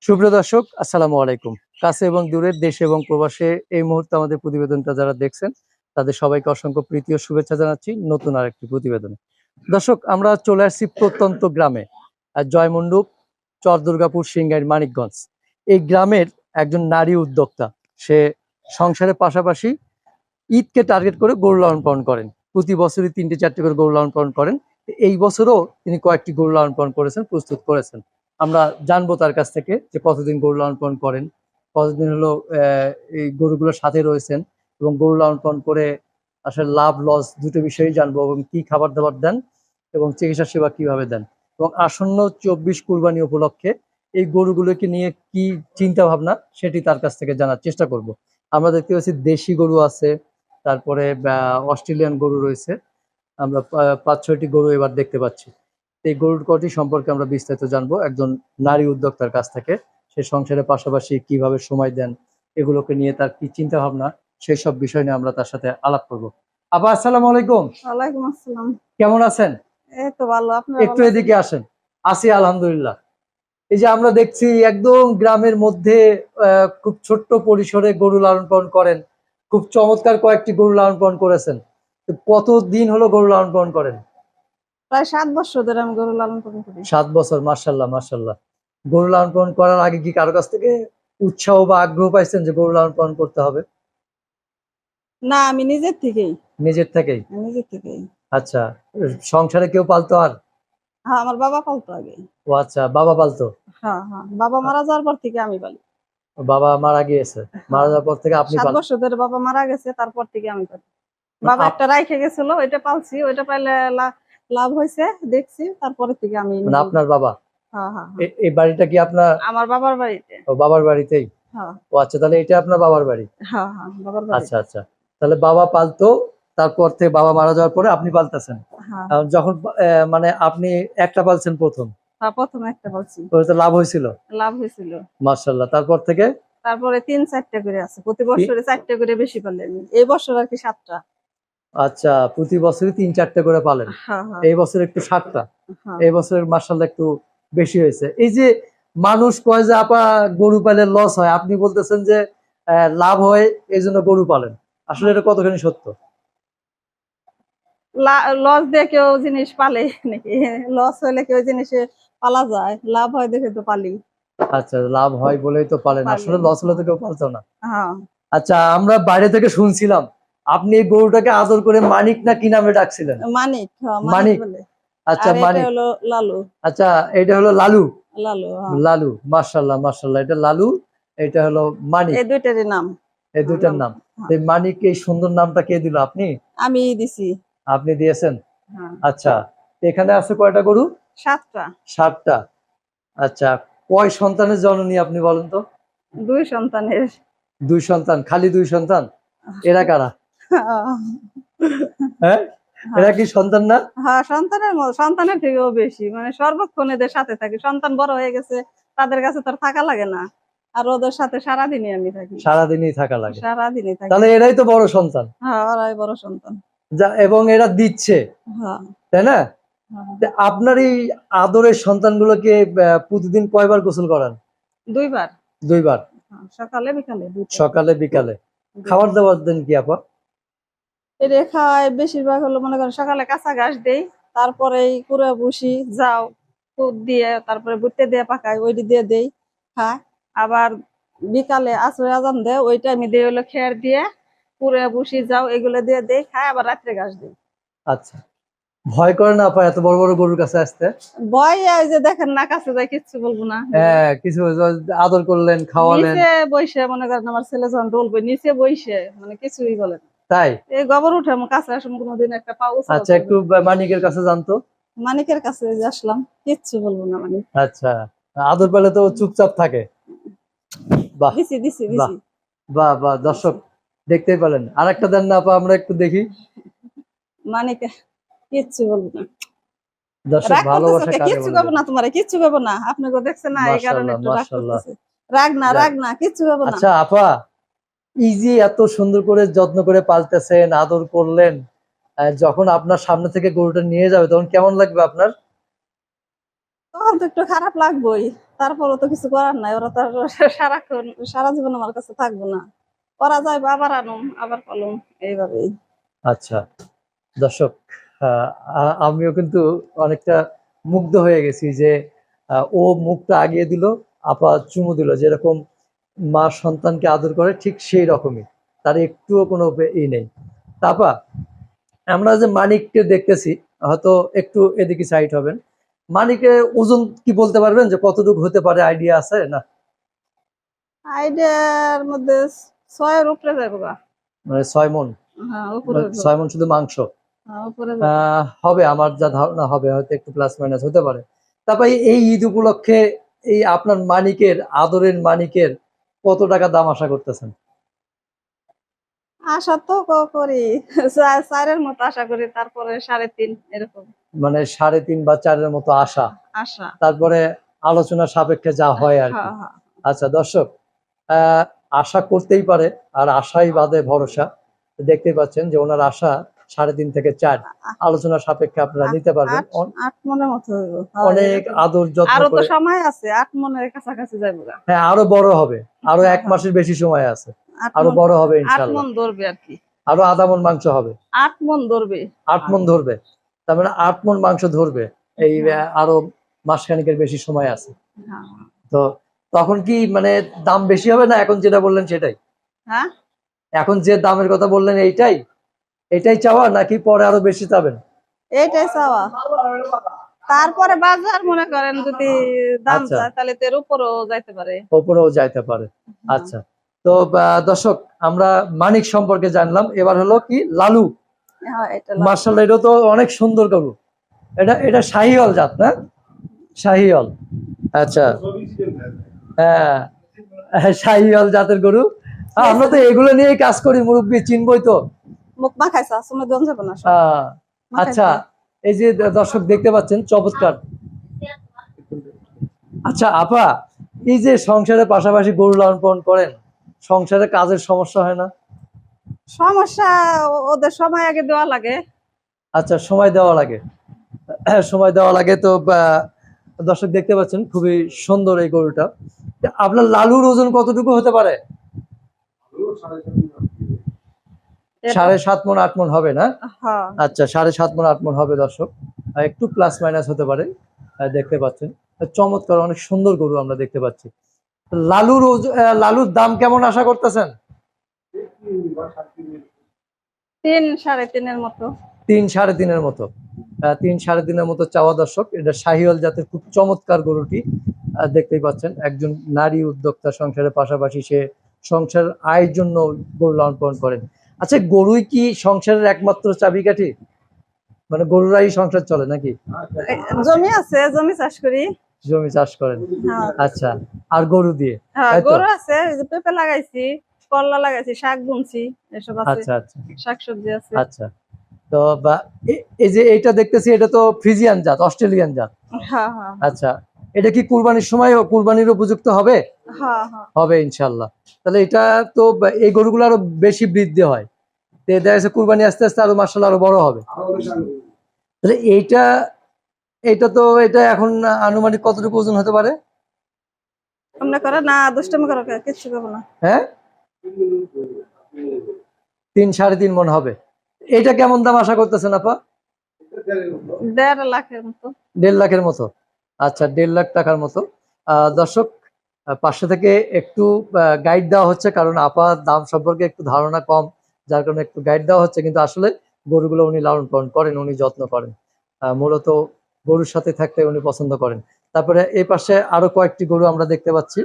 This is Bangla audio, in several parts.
সুপ্রিয় দর্শক, আসসালামু আলাইকুম। কাছে এবং দূরের, দেশে এবং প্রবাসে এই মুহূর্তে আমাদের প্রতিবেদনটা যারা দেখছেন তাদের সবাইকে অসংখ্য প্রীতি ও শুভেচ্ছা জানাচ্ছি নতুন আরেকটি প্রতিবেদনে। দর্শক, আমরা চলে আসছি প্রত্যন্ত গ্রামে, জয়মণ্ডপ, চর দুর্গাপুর, সিংগাইর, মানিকগঞ্জ। এই গ্রামের একজন নারী উদ্যোক্তা। সে সংসারের পাশাপাশি ঈদকে টার্গেট করে গরু লালন পালন করেন। প্রতি বছরই 3-4টি করে গরু লালন পালন করেন। এই বছরও তিনি কয়েকটি গরু লালন পালন করেছেন, প্রস্তুত করেছেন। আমরা জানবো তার কাছ থেকে যে কতদিন গরু লালন পালন করেন, কতদিন হলো এই গরুগুলোর সাথে রয়েছেন, এবং গরু লালন পালন করে আসলে লাভ লস দুটো বিষয়ই জানবো, এবং কি খাবার দাবার দেন এবং চিকিৎসা সেবা কিভাবে দেন, এবং আসন্ন 24 কুরবানি উপলক্ষে এই গরুগুলোকে নিয়ে কি চিন্তা ভাবনা সেটি তার কাছ থেকে জানার চেষ্টা করব। আমরা দেখতে পাচ্ছি দেশি গরু আছে, তারপরে অস্ট্রেলিয়ান গরু রয়েছে। আমরা 5-6টি গরু এবার দেখতে পাচ্ছি। এই গরুর কটি সম্পর্কে আমরা বিস্তারিত জানবো একজন নারী উদ্যোক্তার কাছ থেকে। সে সংসারের পাশাপাশি কিভাবে সময় দেন, এগুলোকে নিয়ে তার কি চিন্তা ভাবনা, সেই সব বিষয় নিয়ে আমরা তার সাথে আলাপ করবো। আপা, আসসালামু আলাইকুম। ওয়ালাইকুম আসসালাম। কেমন আছেন? এই তো ভালো, আপনারা একটু ভালো এদিকে আছেন? আসেন। আছি আলহামদুলিল্লাহ। এই যে আমরা দেখছি একদম গ্রামের মধ্যে খুব ছোট্ট পরিসরে গরু লালন পালন করেন, খুব চমৎকার কয়েকটি গরু লালন পালন করেছেন। তো কতদিন হলো গরু লালন পালন করেন? প্রায় 7 বছর ধরে আমি গরু লালন পালন করি। 7 বছর, মাশাল্লাহ মাশাল্লাহ। গরু লালন পালন করার আগে কি কারো কাছ থেকে উৎসাহ বা আগ্রহ পাইছেন যে গরু লালন পালন করতে হবে? না, আমি নিজের থেকেই। নিজের থেকেই? নিজের থেকেই। আচ্ছা। সংসারে কেউ পালতো আর? হ্যাঁ, আমার বাবা পালতো আগে। ও আচ্ছা, বাবা পালতো। হ্যাঁ হ্যাঁ, বাবা মারা যাওয়ার পর থেকে আমি পালি। বাবা মারা গিয়েছে, মারা হ্যাঁ, যাওয়ার পর থেকে আপনি 7 পালন। বছর ধরে বাবা মারা গেছে, তারপর থেকে আমি পালি। বাবা আপ- একটা রাইখে গেছিল, ওইটা পালছি, ওইটা পাইলে লাভ হয়েছে দেখছি, তারপরে থেকে আমি মানে আপনার বাবা? হ্যাঁ হ্যাঁ হ্যাঁ, এই বাড়িটা কি আপনার? আমার বাবার বাড়িতে। ও, বাবার বাড়িতেই। হ্যাঁ ও আচ্ছা, তাহলে এটা আপনার বাবার বাড়ি। হ্যাঁ হ্যাঁ, বাবার আচ্ছা বাড়িতে। আচ্ছা। তাহলে বাবা পালতো, তারপর থেকে বাবা মারা যাওয়ার পরে আপনি পালতেছেন। হ্যাঁ যখন মানে আপনি একটা পালছেন প্রথম, হ্যাঁ, প্রথমে একটা পালছি। ওটা লাভ হয়েছিল? লাভ হয়েছিল। মাশাআল্লাহ। তারপর থেকে তারপরে 3-4টা করে আছে, প্রতি বছরে 4টা করে বেশি পালে আমি, এই বছর আর কি 7টা। আচ্ছা, প্রতি বছরই 3-4টে করে পালেন। হ্যাঁ হ্যাঁ এই বছর একটু 7টা। হ্যাঁ। এই বছর মাশাআল্লাহ একটু বেশি হয়েছে। এই যে মানুষ কয় যে আপা গরু পালে লস হয়, আপনি বলতেছেন যে লাভ হয় এই জন্য গরু পালেন। আসলে এটা কতখানি সত্য? লস দিয়ে কেউ জিনিস পালে নাকি? লস হলে কেউ জিনিসে পালা যায়, লাভ হয় দেখে তো পালি। আচ্ছা, লাভ হয় বলেই তো পালেন, পালি। আসলে লস হলে তো কেউ পালতো না। হ্যাঁ, আচ্ছা, আমরা বাইরে থেকে শুনছিলাম আপনি এই গরুটাকে আদর করে মানিক না কি নামে ডাকছিলেন? মানিক। হ্যাঁ, মানিক মানিক। বলে। আচ্ছা, আর এটা মানিক। হলো লালু। আচ্ছা, এটা হলো লালু। লালু, হ্যাঁ। লালু, মাশাআল্লাহ মাশাআল্লাহ। এটা লালু, এটা হলো মানিক। এই দুইটারই নাম। এই হ্যাঁ, দুইটার নাম। হ্যাঁ। এই মানিক, এই সুন্দর নামটা কে দিল? আপনি? আমি দিছি। আপনি দিয়েছেন? হ্যাঁ। আচ্ছা। এখানে আছে কয়টা গরু? 7টা। 7টা। আচ্ছা, কয় সন্তানের জননী আপনি বলেন তো? 2 সন্তানের। 2 সন্তান? খালি 2 সন্তান? এরা কারা? হ্যাঁ, এরা কি সন্তান না? হ্যাঁ, সন্তানের থেকেও বেশি, মানে সর্বক্ষণ এদের সাথে থাকি। সন্তান বড় হয়ে গেছে, তাদের কাছে তো আর থাকা লাগে না, আর ওদের সাথে সারাদিনই আমি থাকি। সারাদিনই থাকা লাগে? সারাদিনই থাকি। তাহলে এরাই তো বড় সন্তান। হ্যাঁ, ওরাই বড় সন্তান। এবং এরা দিচ্ছে, হ্যাঁ তাই না? হ্যাঁ। তা আপনার এই আদরের সন্তানগুলোকে প্রতিদিন কয়বার গোসল করান? 2 বার। 2 বার? হ্যাঁ, সকালে বিকালে 2 টাইম। সকালে বিকালে? খাবার দাবার দেন কি আপা? এটা খাওয়ায় বেশিরভাগ হলো, মনে করেন সকালে কাঁচা ঘাস দেই, তারপরে কুড়া ভুসি যাও দুধ দিয়ে, তারপরে ভুট্টে দিয়ে পাকাই, ওইটি দিয়ে দেই, খায়। আবার বিকালে আসরে আজান দেয়, ওই টাইমে দিয়ে হলো খেয়ার দিয়ে কুড়া ভুসি যাও এগুলো দিয়ে দেই, খায়। আবার রাত্রে ঘাস দিই। আচ্ছা। ভয় করে না আপা এত বড় বড় গরুর কাছে আসতে? ভয়, ওই যে দেখেন না, কাছে যাই, কিচ্ছু বলবো না। হ্যাঁ, কিছু আদর করলেন, খাওয়ালেন। নিচে বইসে, মনে করেন আমার ছেলে যখন ডলবে নিচে বইসে, মানে কিছুই বলেন। তাই? এই গোবর উঠে আমার কাছে আসুন, কোনোদিন একটা পা উচড়া আচ্ছা, একটু করবে না। মানিকের কাছে জানতো। মানিকের কাছে যে আসলাম, কিচ্ছু বলবো না মানে। আচ্ছা, আদর পেলে তো চুপচাপ থাকে। বাহ দিছি দিছি বাহ দিছি। বাহ বাহ। দর্শক দেখতেই পেলেন, আর একটা দেন না আপা, আমরা একটু দেখি। মানিকে কিচ্ছু বলবো না। দর্শক, রাগ করতেছে ভালোবাসা কে? কাকে কিচ্ছু বলে? করবো না, তোমারে কিচ্ছু করবো না, আপনাকে দেখছে না, এই কারণে মাশাআল্লাহ একটু রাগ মাশাআল্লাহ। করতেছে। রাগ না, যাক। রাগ না, কিচ্ছু করবো না। আচ্ছা আপা, এই যে এত সুন্দর করে যত্ন করে পালতেছেন, আদর করলেন, যখন আপনার সামনে থেকে গরুটা নিয়ে যাবে তখন কেমন লাগবে আপনার? তখন তো একটু খারাপ লাগবেই, তারপরও তো কিছু করার নাই, ওরা তো আর সারাক্ষণ সারা জীবন আমার কাছে থাকবো না, করা যায় আবার আনুম আবার পালুম, এইভাবেই। আচ্ছা দর্শক, আমিও কিন্তু অনেকটা মুগ্ধ হয়ে গেছি যে ও মুখটা আগিয়ে দিল, আপা চুমু দিল, যেরকম মা সন্তানকে আদর করে ঠিক সেই রকমই, তার একটুও কোনো ই নেই। তাপা, আমরা যে মানিককে দেখতেছি, হয়তো একটু এদিকে সাইড হবেন, মানিকের ওজন কি বলতে পারবেন যে কতটুকু হতে পারে, আইডিয়া আছে না? আইডিয়ার মধ্যে 6-এর উপরে যাবো গা। মানে 6 মণ? হ্যাঁ উপরে যাবো। 6 মণ শুধু মাংস? হ্যাঁ উপরে যাবো। হবে, আমার যা ধারণা হবে, হয়তো একটু প্লাস মাইনাস হতে পারে। তারপরে এই ঈদ উপলক্ষে এই আপনার মানিকের, আদরের মানিকের কত টাকা দাম আশা করতেছেন? আশা তো করি 4-এর মতো আশা করি, তারপরে 3.5 এরকম। মানে 3.5 বা 4-এর মতো আশা, আশা। তারপরে আলোচনা সাপেক্ষে যা হয় আর কি। হ্যাঁ হ্যাঁ। আচ্ছা দর্শক, আশা করতেই পারে, আর আশাই বাদে ভরসা। দেখতেই পাচ্ছেন যে ওনার আশা 3.5 থেকে 4, আলোচনা সাপেক্ষে আপনারা নিতে পারবেন। 8 মনের মতো হইব। হ্যাঁ, অনেক এরকম। আদর যত্ন আরো তো করে, সময় আছে, 8 মনের কাছাকাছি যাইব গা। হ্যাঁ আরো বড় হবে, আরো 1 হ্যাঁ। মাসের বেশি সময় আছে, 8 আরো মণ, বড় হবে 8 ইনশাল্লাহ, মণ ধরবে আর কি। আরো আধা মণ মাংস হবে। 8 মণ ধরবে। 8 মণ ধরবে, তার মানে 8 মণ মাংস ধরবে। এই আরো মাসখানেকের বেশি সময় আছে। হ্যাঁ। তো তখন কি মানে দাম বেশি হবে না এখন যেটা বললেন সেটাই? হ্যাঁ এখন যে দামের কথা বললেন এইটাই, এটাই চাওয়া নাকি পরে আরো বেশি চাবেন? এইটাই চাওয়া। তারপরে বাজার মনে করেন যদি দাম আচ্ছা, যায় তাহলে তো এর উপরেও যাইতে পারে। ওপরেও যাইতে পারে। আচ্ছা, তো দর্শক, আমরা মানিক সম্পর্কে জানলাম, এবার হলো কি লালু। হ্যাঁ এটা মার্শাল্লাহ, এটা তো অনেক সুন্দর গরু। এটা এটা শাহিওয়াল জাত না? শাহিওয়াল। আচ্ছা, হ্যাঁ, শাহিওয়াল জাতের গরু। আমরা তো এগুলো নিয়েই কাজ করি, মুরব্বী চিনবই তো। মুখ মাখাইছা, সময় দম যাবে না সব। আহ, আচ্ছা, এই যে দর্শক দেখতে পাচ্ছেন, চমৎকার। আচ্ছা আপা, এই যে সংসারের পাশাপাশি গরু লালন পালন করেন, সংসারে কাজের সমস্যা হয় না? সমস্যা, ওদের সময় আগে দেওয়া লাগে। আচ্ছা, সময় দেওয়া লাগে, সময় দেওয়া লাগে। তো দর্শক দেখতে পাচ্ছেন খুবই সুন্দর এই গরুটা। তা আপনার লালুর ওজন কতটুকু হতে পারে? 7.5 মণ 8 মণ হবে না? হ্যাঁ আচ্ছা, 7.5 মণ 8 মণ হবে দর্শক, একটু প্লাস মাইনাস হতে পারে। দেখতে পাচ্ছেন চমৎকার, অনেক সুন্দর গরু আমরা দেখতে পাচ্ছি। লালুর দাম কেমন আশা করতেছেন? 3-3.5-এর মতো। 3-3.5-এর মতো, 3-3.5-এর মতো চাওয়া দর্শক। এটা শাহিওয়াল জাতের খুব চমৎকার গরুটি। দেখতেই পাচ্ছেন, একজন নারী উদ্যোক্তা, সংসারের পাশাপাশি সে সংসার আয়ের জন্য গরু লালন পালন করেন। আচ্ছা, গরুই কি সংসারের একমাত্র চাবিকাঠি? মানে গরুরাই সংসার চলে নাকি? জমি আছে, জমি চাষ করি। জমি চাষ করেন? হ্যাঁ আচ্ছা, আর গরু দিয়ে? হ্যাঁ, তাই তো? গরু আছে, এই যে পেঁপে লাগাইছি, করলা লাগাইছি, শাক বুনছি, এসব আছে। আচ্ছা আচ্ছা শাকসবজি আছে। আচ্ছা। তো এই যে এইটা দেখতেছি, এটা তো ফ্রিজিয়ান জাত, অস্ট্রেলিয়ান জাত। হ্যাঁ হ্যাঁ আচ্ছা, এটা কি কুরবানির সময় কুরবানির উপযুক্ত হবে? হ্যাঁ হ্যাঁ। হবে ইনশাল্লাহ। তাহলে এটা তো এই গরুগুলো আরো বেশি বৃদ্ধি হয়, তো দেখা যাচ্ছে কুরবানি আস্তে আস্তে আরো মাশাআল্লাহ আরো বড় হবে। তাহলে এটা এখন আনুমানিক কতটুকু ওজন হতে পারে? মনে করে না, দুষ্টামি করো, কিচ্ছু করবো না। হ্যাঁ, 3-3.5 মণ হবে। এটা কেমন দাম আশা করতেছেন আপা? 1.5 লাখের মতো। 1.5 লাখের মতো। আচ্ছা, 1.5 লাখ টাকার মতো। দর্শক, পাশে থেকে একটু গাইড দেওয়া হচ্ছে, কারণ আপার দাম সম্পর্কে একটু ধারণা কম, যার কারণে একটু গাইড দেওয়া হচ্ছে। কিন্তু আসলে গরুগুলো উনি লালন পালন করেন, উনি যত্ন করেন, মূলত গরুর সাথে থাকতে উনি পছন্দ করেন। তারপরে এই পাশে আরো কয়েকটি গরু আমরা দেখতে পাচ্ছি,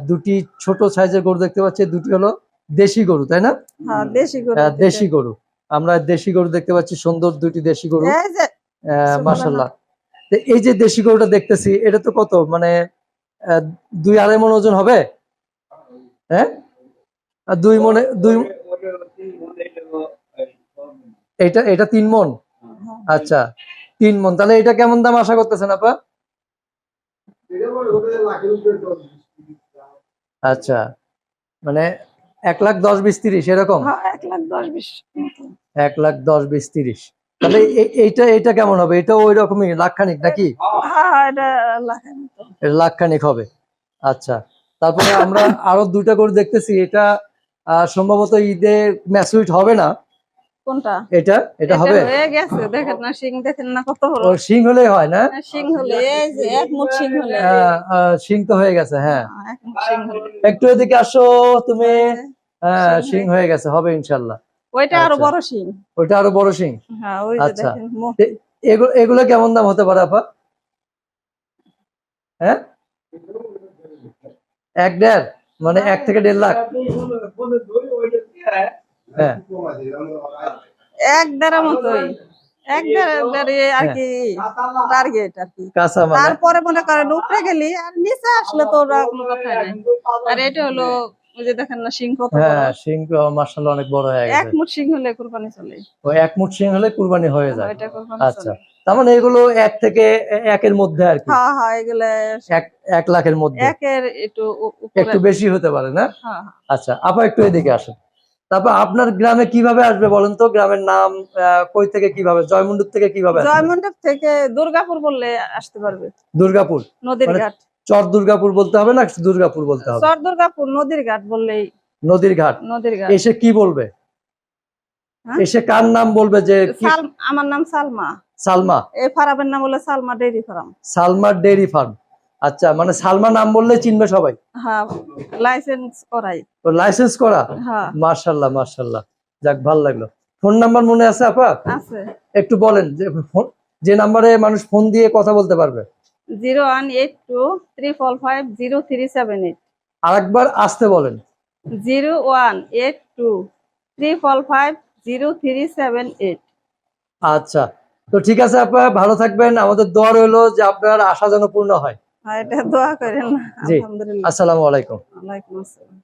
দুটি ছোট সাইজের গরু দেখতে পাচ্ছি, দুটি হলো দেশি গরু, তাই না? হ্যাঁ দেশি গরু। দেশি গরু, আমরা দেশি গরু দেখতে পাচ্ছি, সুন্দর দুটি দেশি গরু, এই যে মাশাআল্লাহ। তো এই যে দেশি গরুটা দেখতেছি, এটা তো কত মানে 2-2.5 মণ ওজন হবে? হ্যাঁ, 2 মণে, এটা 3 মণ। আচ্ছা, 3 মণ। তাহলে এটা কেমন দাম আশা করতেছেন আপা? আচ্ছা, মানে 1,10,20,30 এরকম? হ্যাঁ 1,10,20,000 মতো। 1,10,20,30। তাহলে এইটা কেমন হবে? এটা ওই রকমই লাখ খানিক নাকি? হ্যাঁ এটা লাখের মতো। এটা লাখখানিক হবে। আচ্ছা, তারপরে আমরা আরো দুইটা গরু দেখতেছি, এটা সম্ভবত ঈদে ম্যাচুইট হবে না। কোনটা? এটা এটা এটা হবে? হয়ে গেছে, দেখেন না শিং, দেখেন না কত বড়। ও শিং হলেই হয় না? শিং হলে এই যে এক মুঠ শিং হলে, শিং তো হয়ে গেছে, হ্যাঁ। এক মুঠ শিং হলে একটু এদিকে আসো তুমি। এই যে হ্যাঁ, শিং শিং হয়ে গেছে, হবে ইনশাল্লাহ। ওইটা আরো আচ্ছা। বড় শিং। ওইটা আরো বড় শিং। হ্যাঁ ওই যে আচ্ছা, দেখেন এগুলো কেমন দাম হতে পারে আপা? হ্যাঁ, 1-1.5, মানে 1 থেকে 1.5 লাখ। হ্যাঁ, এক দেড়ের মতোই, এক দেড় আর কি টার্গেট আর কি। কাঁচা মানে তারপরে মনে করেন উপরে গেলি আর নিচে আসলে তো ওরা কোনো কথা নাই। আর এটা হলো ওই যে দেখেন না শিং কত বড়। হ্যাঁ, শিং মাশাআল্লাহ অনেক বড় হয়ে এক গেছে। মুঠ শিং হলে কুরবানি চলে। ওই 1 মুঠ শিং হলে কুরবানি হয়ে যায়। ওইটা কুরবানি আচ্ছা, চলে। তার মানে এগুলো 1 থেকে 1-এর মধ্যে আর কি। হ্যাঁ হ্যাঁ এগুলা 1 লাখের মধ্যে, একের একটু উপরে। একটু বেশি হতে পারে না? হ্যাঁ আচ্ছা আপা, একটু এদিকে আসেন। তারপর আপনার গ্রামে কিভাবে আসবে বলেন তো? গ্রামের নাম কই থেকে কিভাবে? জয়মন্ডুর থেকে কিভাবে আসবে? জয়মন্ডপ থেকে দুর্গাপুর বললে আসতে পারবে। দুর্গাপুর, নদীর মানে ঘাট। চর দুর্গাপুর বলতে হবে না দুর্গাপুর বলতে হবে? চর দুর্গাপুর নদীর ঘাট বললেই। নদীর ঘাট। নদীর ঘাট। এসে কি বলবে? হ্যাঁ? এসে কার নাম বলবে যে আমার নাম সালমা। সালমা? এই ফার্মের নাম হলো Salma dairy farm. Salma dairy farm. আচ্ছা, মানে সালমা নাম বললে চিনবে সবাই? হ্যাঁ লাইসেন্স করাই। তো লাইসেন্স করা? হ্যাঁ মাশাআল্লাহ মাশাআল্লাহ, যাক ভালো লাগলো। ফোন নাম্বার মনে আছে আপা? আছে। একটু বলেন যে নাম্বারে মানুষ ফোন দিয়ে কথা বলতে পারবে। 0182 355 0378। আরেকবার আসতে বলেন। 0182 355 0378। আচ্ছা, তো ঠিক আছে আপা, ভালো থাকবেন। আমাদের দোয়া রইলো যে আপনার আশা যেন পূর্ণ হয়। এটা দোয়া করেন। জি, আলহামদুলিল্লাহ। আসসালামু আলাইকুম। ওয়ালাইকুম আসসালাম।